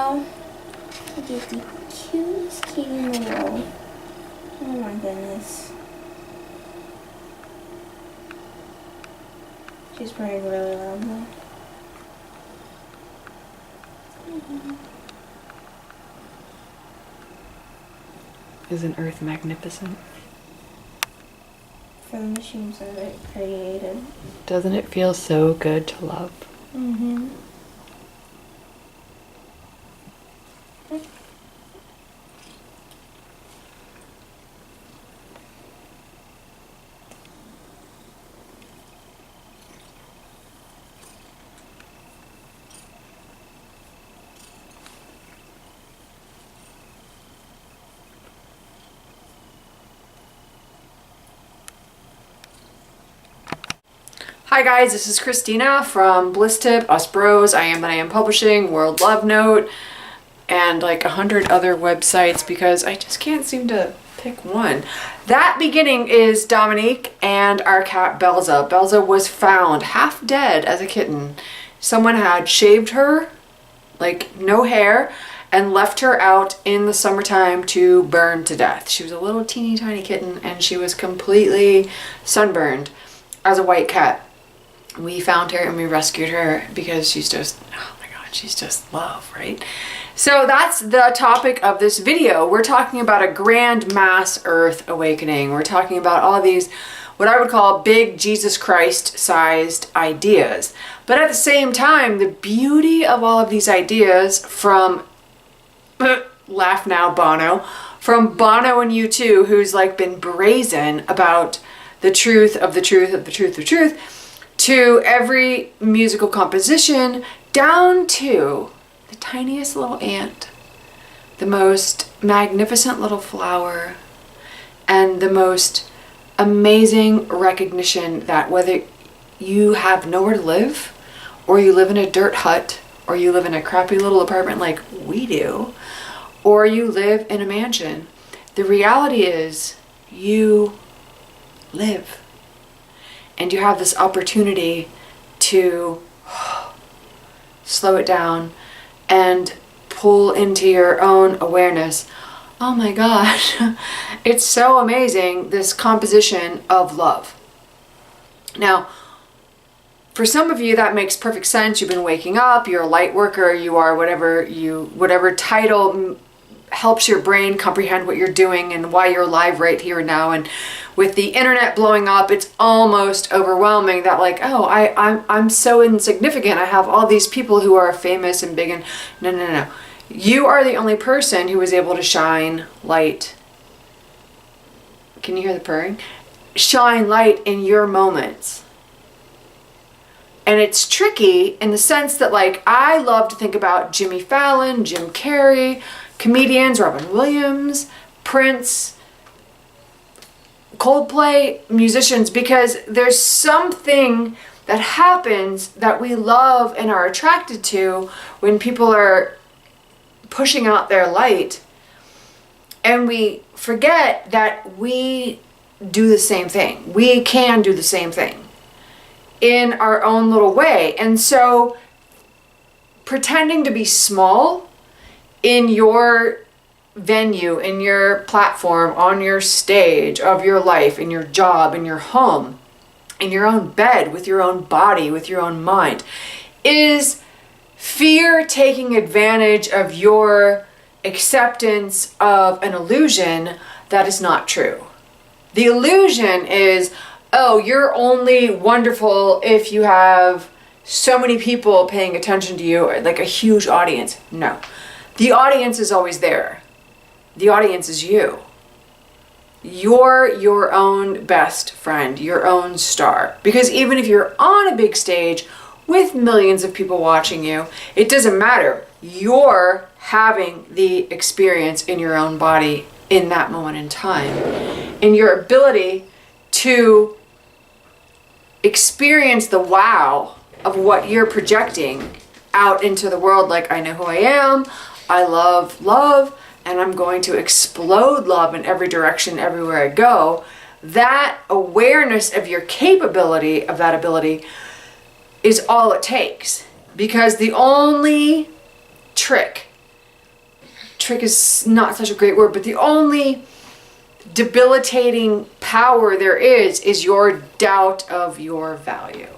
go. I get the cutest kitty in the world. Oh my goodness. She's purring really loudly. Isn't Earth magnificent? For the machines that it created. Doesn't it feel so good to love? Mm-hmm. Hi guys, this is Christina from Bliss Tip, Us Bros, I Am That I Am Publishing, World Love Note, and like 100 other websites because I just can't seem to pick one. That beginning is Dominique and our cat Belza. Belza was found half dead as a kitten. Someone had shaved her, like no hair, and left her out in the summertime to burn to death. She was a little teeny tiny kitten and she was completely sunburned as a white cat. We found her and we rescued her because she's just, oh my God, she's just love, right? So that's the topic of this video. We're talking about a grand mass earth awakening. We're talking about all these, what I would call big Jesus Christ sized ideas. But at the same time, the beauty of all of these ideas from, laugh now, Bono, from Bono and U2, who's like been brazen about the truth of the truth of the truth of truth, to every musical composition, down to the tiniest little ant, the most magnificent little flower, and the most amazing recognition that whether you have nowhere to live, or you live in a dirt hut, or you live in a crappy little apartment like we do, or you live in a mansion, the reality is you live. And you have this opportunity to slow it down and pull into your own awareness. Oh my gosh, it's so amazing, this composition of love. Now, for some of you that makes perfect sense. You've been waking up, you're a light worker, you are whatever title helps your brain comprehend what you're doing and why you're alive right here and now. And with the internet blowing up, it's almost overwhelming that like, oh, I'm so insignificant. I have all these people who are famous and big, and no. You are the only person who is able to shine light. Can you hear the purring? Shine light in your moments. And it's tricky in the sense that like, I love to think about Jimmy Fallon, Jim Carrey, comedians, Robin Williams, Prince, Coldplay, musicians, because there's something that happens that we love and are attracted to when people are pushing out their light, and we forget that we do the same thing. We can do the same thing in our own little way. And so pretending to be small in your venue, in your platform, on your stage of your life, in your job, in your home, in your own bed, with your own body, with your own mind, is fear taking advantage of your acceptance of an illusion that is not true. The illusion is, oh, you're only wonderful if you have so many people paying attention to you, like a huge audience. No. The audience is always there. The audience is you. You're your own best friend, your own star. Because even if you're on a big stage with millions of people watching you, it doesn't matter. You're having the experience in your own body in that moment in time. And your ability to experience the wow of what you're projecting out into the world, like, I know who I am, I love love, and I'm going to explode love in every direction, everywhere I go. That awareness of your capability of that ability is all it takes. Because the only trick trick is not such a great word, but the only debilitating power there is your doubt of your value.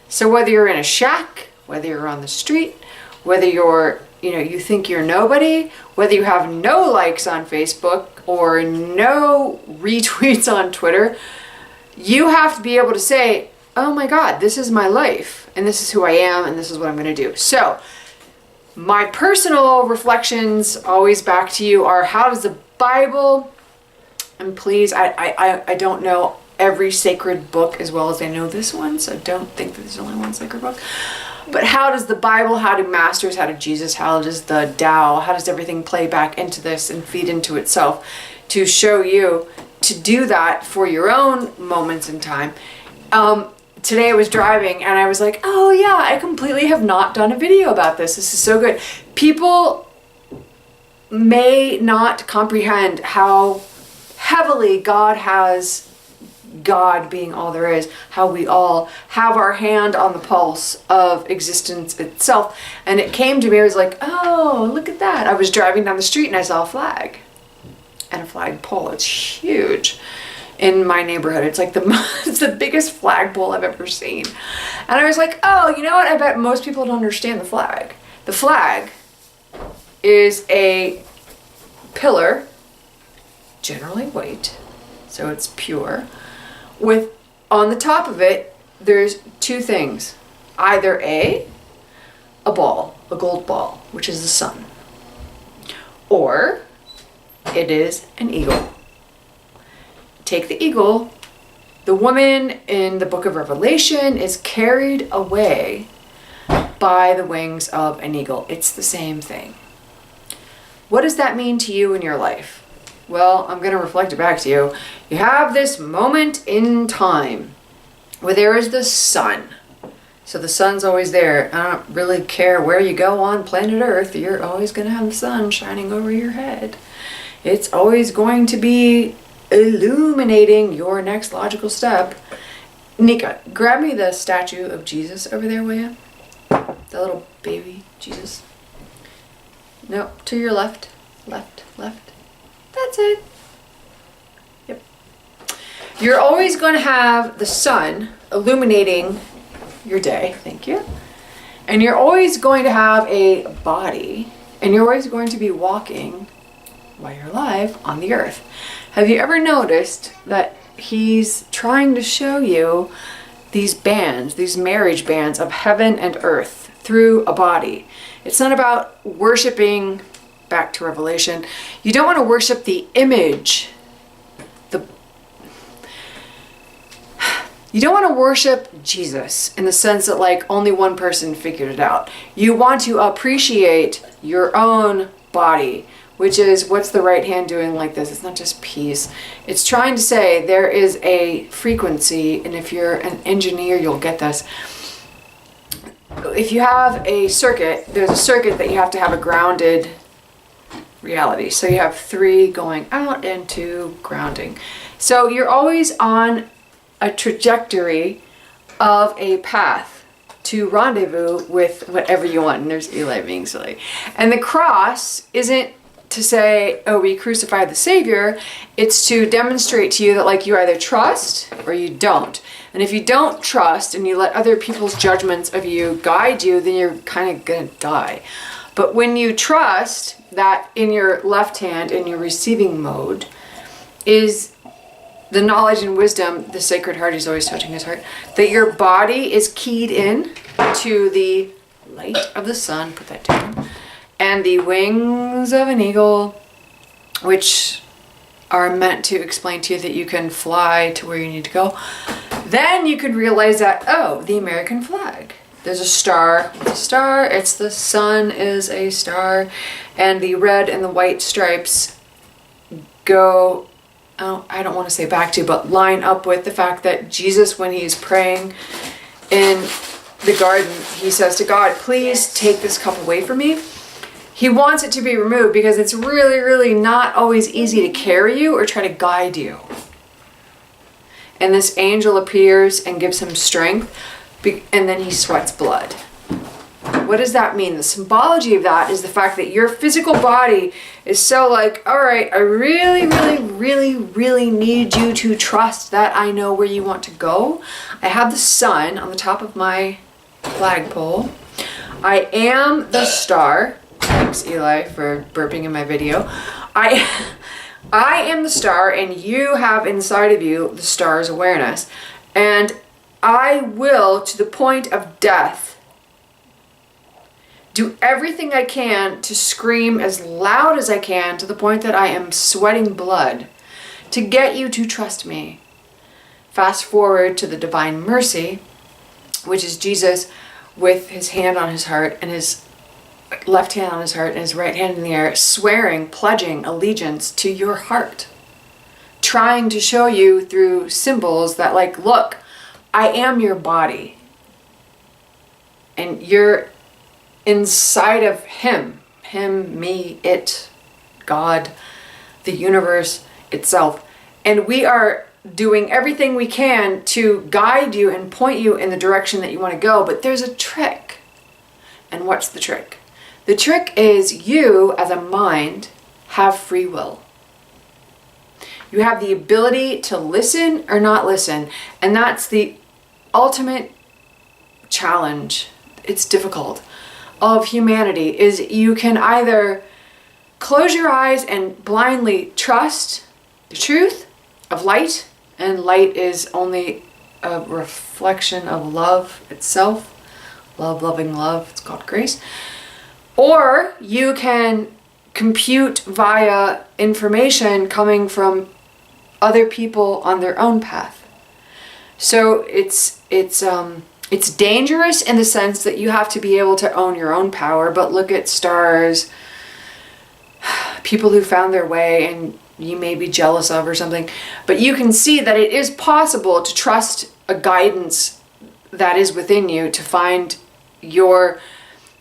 So whether you're in a shack, whether you're on the street, whether you're, you think you're nobody, whether you have no likes on Facebook or no retweets on Twitter, you have to be able to say, oh my God, this is my life and this is who I am and this is what I'm going to do. So my personal reflections always back to you are, how does the Bible, and please, I don't know every sacred book as well as I know this one, so don't think that there's only one sacred book. But how does the Bible, how do masters, how did Jesus, how does the Tao, how does everything play back into this and feed into itself to show you to do that for your own moments in time? Today I was driving and I was like, oh yeah, I completely have not done a video about this. This is so good. People may not comprehend how heavily God being all there is, how we all have our hand on the pulse of existence itself. And it came to me, I was like, oh, look at that. I was driving down the street and I saw a flag and a flagpole. It's huge in my neighborhood. It's like it's the biggest flagpole I've ever seen. And I was like, oh, you know what? I bet most people don't understand the flag. The flag is a pillar, generally white, so it's pure, with on the top of it there's two things, either a ball, a gold ball, which is the sun, or it is an eagle. Take the eagle. The woman in the book of Revelation is carried away by the wings of an eagle. It's the same thing. What does that mean to you in your life? Well, I'm going to reflect it back to you. You have this moment in time where there is the sun. So the sun's always there. I don't really care where you go on planet Earth. You're always going to have the sun shining over your head. It's always going to be illuminating your next logical step. Nika, grab me the statue of Jesus over there, will you? The little baby Jesus. No, to your left. Left. That's it. Yep. You're always going to have the sun illuminating your day. Thank you. And you're always going to have a body, and you're always going to be walking while you're alive on the earth. Have you ever noticed that he's trying to show you these bands, these marriage bands of heaven and earth through a body? It's not about worshiping, back to Revelation, you don't want to worship the image. You don't want to worship Jesus in the sense that like only one person figured it out. You want to appreciate your own body, which is what's the right hand doing like this. It's not just peace. It's trying to say there is a frequency, and if you're an engineer, you'll get this. If you have a circuit, there's a circuit that you have to have a grounded reality. So you have 3 going out and 2 grounding. So you're always on a trajectory of a path to rendezvous with whatever you want. And there's Eli being silly. And the cross isn't to say, oh, we crucified the Savior. It's to demonstrate to you that like you either trust or you don't. And if you don't trust and you let other people's judgments of you guide you, then you're kind of gonna die. But when you trust that in your left hand, in your receiving mode, is the knowledge and wisdom, the Sacred Heart, he's always touching his heart, that your body is keyed in to the light of the sun, put that down, and the wings of an eagle, which are meant to explain to you that you can fly to where you need to go, then you could realize that, oh, the American flag. There's a star. It's a star. It's the sun is a star. And the red and the white stripes go, oh, I don't want to say back to, but line up with the fact that Jesus, when he's praying in the garden, he says to God, please take this cup away from me. He wants it to be removed because it's really, really not always easy to carry you or try to guide you. And this angel appears and gives him strength, and then he sweats blood. What does that mean? The symbology of that is the fact that your physical body is so like, all right, I really, really, really, really need you to trust that I know where you want to go. I have the sun on the top of my flagpole. I am the star. Thanks, Eli, for burping in my video. I am the star, and you have inside of you the star's awareness. And I will, to the point of death, do everything I can to scream as loud as I can to the point that I am sweating blood to get you to trust me. Fast forward to the divine mercy, which is Jesus with his hand on his heart and his left hand on his heart and his right hand in the air, swearing, pledging allegiance to your heart, trying to show you through symbols that, like, look, I am your body, and you're inside of him, me, it, God, the universe itself. And we are doing everything we can to guide you and point you in the direction that you want to go. But there's a trick. And what's the trick? The trick is you, as a mind, have free will. You have the ability to listen or not listen. And that's the ultimate challenge. It's difficult. Of humanity is you can either close your eyes and blindly trust the truth of light, and light is only a reflection of love itself. Love, loving love. It's called grace. Or you can compute via information coming from other people on their own path. So it's dangerous in the sense that you have to be able to own your own power, but look at stars, people who found their way and you may be jealous of or something. But you can see that it is possible to trust a guidance that is within you to find your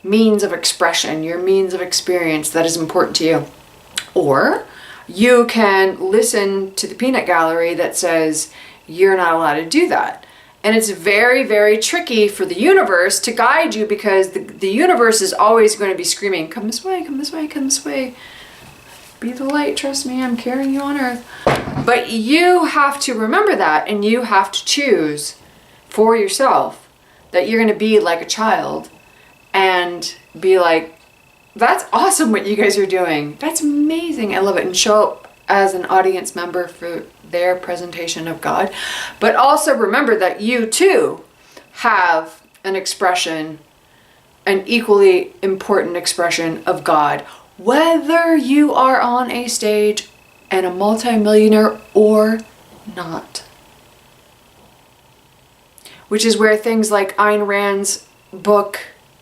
means of expression, your means of experience that is important to you. Or you can listen to the peanut gallery that says you're not allowed to do that. And it's very, very tricky for the universe to guide you, because the universe is always going to be screaming, come this way, come this way, come this way. Be the light, trust me, I'm carrying you on earth. But you have to remember that, and you have to choose for yourself that you're going to be like a child and be like, that's awesome what you guys are doing. That's amazing. I love it. And show up as an audience member for their presentation of God. But also remember that you too have an expression, an equally important expression of God, whether you are on a stage and a multimillionaire or not. Which is where things like Ayn Rand's book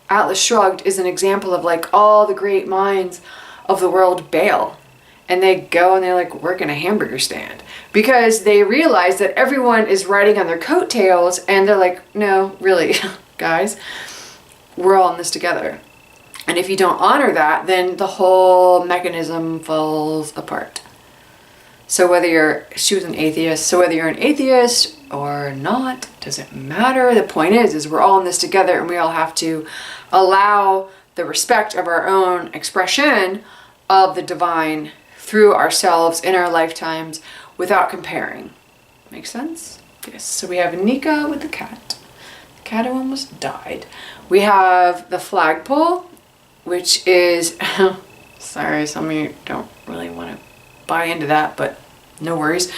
Atlas Shrugged is an example of, like, all the great minds of the world bail. And they go and they like work in a hamburger stand because they realize that everyone is riding on their coattails, and they're like, no, really, guys, we're all in this together. And if you don't honor that, then the whole mechanism falls apart. So she was an atheist, so whether you're an atheist or not, doesn't matter. The point is we're all in this together, and we all have to allow the respect of our own expression of the divine through ourselves in our lifetimes without comparing. Make sense? Yes. So we have Nika with the cat. The cat almost died. We have the flagpole, which is, sorry, some of you don't really want to buy into that, but no worries.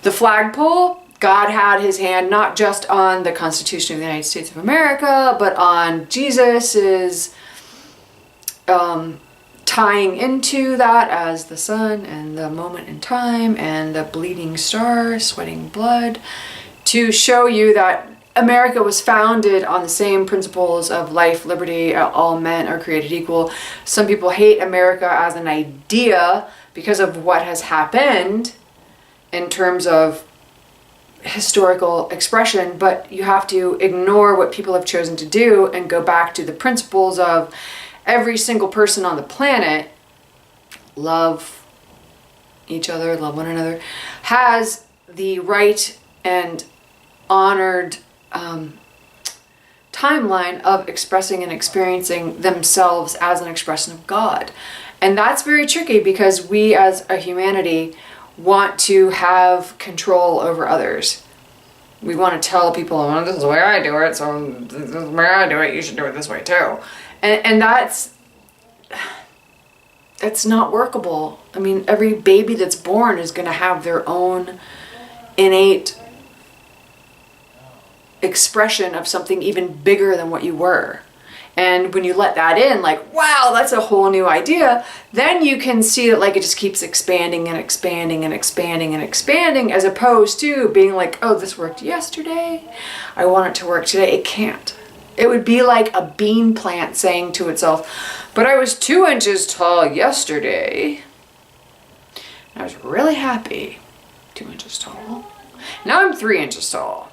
The flagpole, God had his hand not just on the Constitution of the United States of America, but on Jesus's tying into that as the sun and the moment in time and the bleeding star, sweating blood, to show you that America was founded on the same principles of life, liberty, all men are created equal. Some people hate America as an idea because of what has happened in terms of historical expression, but you have to ignore what people have chosen to do and go back to the principles of every single person on the planet, love each other, love one another, has the right and honored timeline of expressing and experiencing themselves as an expression of God. And that's very tricky because we as a humanity want to have control over others. We want to tell people, oh, this is the way I do it, so this is the way I do it, you should do it this way too. And that's not workable. I mean, every baby that's born is going to have their own innate expression of something even bigger than what you were. And when you let that in, like, wow, that's a whole new idea, then you can see that like it just keeps expanding and expanding and expanding and expanding, as opposed to being like, oh, this worked yesterday, I want it to work today. It can't. It would be like a bean plant saying to itself, but I was 2 inches tall yesterday. I was really happy. 2 inches tall. Now I'm 3 inches tall.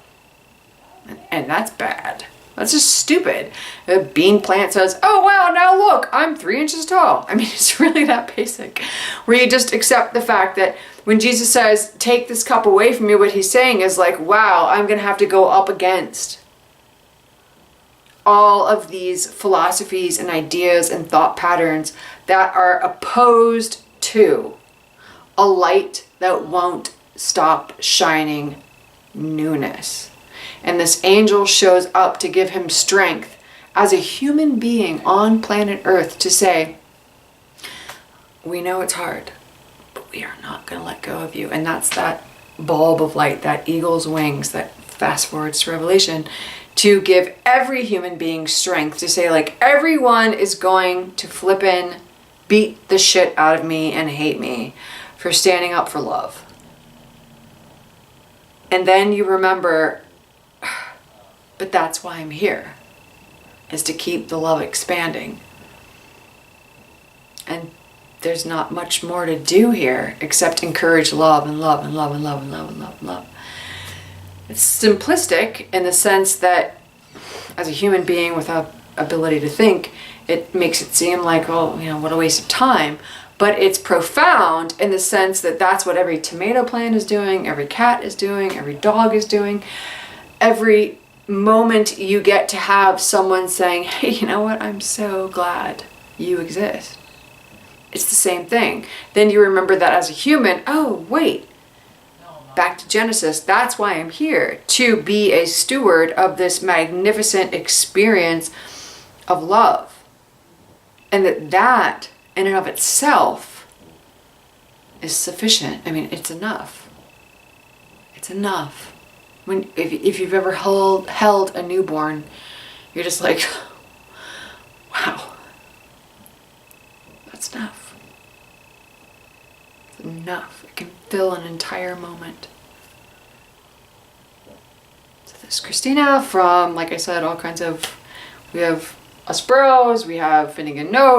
And that's bad. That's just stupid. A bean plant says, oh wow, now look, I'm 3 inches tall. I mean, it's really that basic. Where you just accept the fact that when Jesus says, take this cup away from me, what he's saying is like, wow, I'm going to have to go up against all of these philosophies and ideas and thought patterns that are opposed to a light that won't stop shining newness. And this angel shows up to give him strength as a human being on planet Earth to say, we know it's hard, but we are not going to let go of you. And that's that bulb of light, that eagle's wings, that fast forwards to Revelation, to give every human being strength to say, like, everyone is going to flippin' beat the shit out of me and hate me for standing up for love. And then you remember, but that's why I'm here, is to keep the love expanding. And there's not much more to do here except encourage love and love and love and love and love and love and love. It's simplistic in the sense that as a human being without ability to think, it makes it seem like, oh, you know, what a waste of time. But it's profound in the sense that that's what every tomato plant is doing, every cat is doing, every dog is doing. Every moment you get to have someone saying, hey, you know what, I'm so glad you exist. It's the same thing. Then you remember that as a human, oh, wait, back to Genesis, that's why I'm here, to be a steward of this magnificent experience of love. And that in and of itself is sufficient. I mean, it's enough. It's enough. If you've ever held a newborn, you're just like, wow, that's enough. It's enough. It can fill an entire moment. So this is Christina from, like I said, all kinds of, we have Us Bros, we have Finnegan Note.